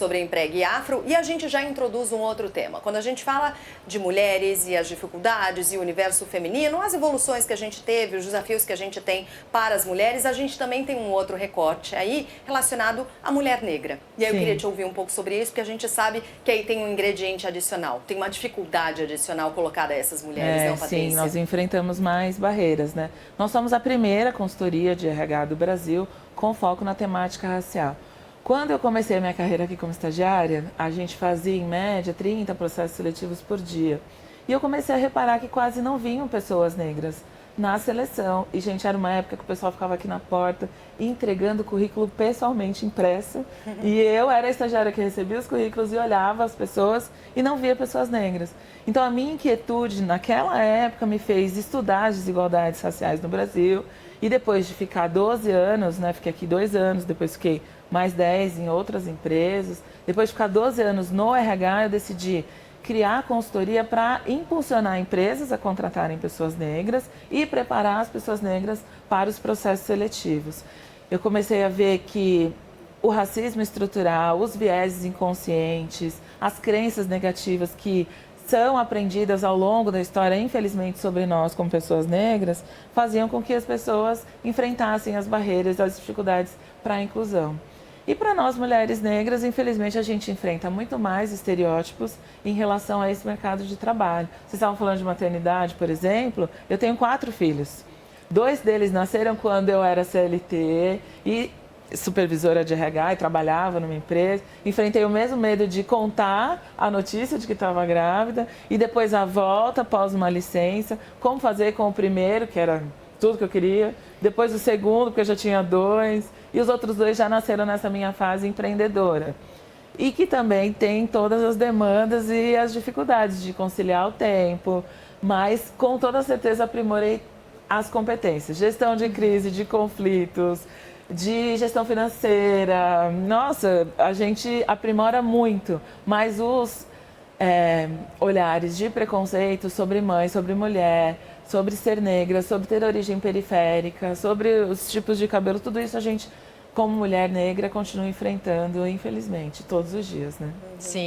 sobre a Empregue Afro e a gente já introduz um outro tema. Quando a gente fala de mulheres e as dificuldades e o universo feminino, as evoluções que a gente teve, os desafios que a gente tem para as mulheres, a gente também tem um outro recorte aí relacionado à mulher negra. E aí eu queria te ouvir um pouco sobre isso, porque a gente sabe que aí tem um ingrediente adicional, tem uma dificuldade adicional colocada a essas mulheres, não, Patrícia? Sim, nós enfrentamos mais barreiras, né? Nós somos a primeira consultoria de RH do Brasil com foco na temática racial. Quando eu comecei a minha carreira aqui como estagiária, a gente fazia em média 30 processos seletivos por dia. E eu comecei a reparar que quase não vinham pessoas negras na seleção. E, gente, era uma época que o pessoal ficava aqui na porta entregando o currículo pessoalmente impresso. E eu era a estagiária que recebia os currículos e olhava as pessoas e não via pessoas negras. Então, a minha inquietude naquela época me fez estudar as desigualdades raciais no Brasil. E depois de ficar 12 anos, né, fiquei aqui 2 anos, depois fiquei mais 10 em outras empresas. Depois de ficar 12 anos no RH, eu decidi criar a consultoria para impulsionar empresas a contratarem pessoas negras e preparar as pessoas negras para os processos seletivos. Eu comecei a ver que o racismo estrutural, os vieses inconscientes, as crenças negativas que são aprendidas ao longo da história, infelizmente, sobre nós como pessoas negras, faziam com que as pessoas enfrentassem as barreiras, as dificuldades para a inclusão. E para nós, mulheres negras, infelizmente, a gente enfrenta muito mais estereótipos em relação a esse mercado de trabalho. Vocês estavam falando de maternidade, por exemplo, eu tenho 4 filhos. 2 deles nasceram quando eu era CLT e supervisora de RH e trabalhava numa empresa. Enfrentei o mesmo medo de contar a notícia de que estava grávida e depois a volta após uma licença, como fazer com o primeiro, que era tudo que eu queria, depois o segundo, porque eu já tinha 2, e os outros 2 já nasceram nessa minha fase empreendedora. E que também tem todas as demandas e as dificuldades de conciliar o tempo, mas com toda certeza aprimorei as competências. Gestão de crise, de conflitos, de gestão financeira. Nossa, a gente aprimora muito, mas os olhares de preconceito sobre mãe, sobre mulher, sobre ser negra, sobre ter origem periférica, sobre os tipos de cabelo, tudo isso a gente, como mulher negra, continua enfrentando, infelizmente, todos os dias, né? Sim.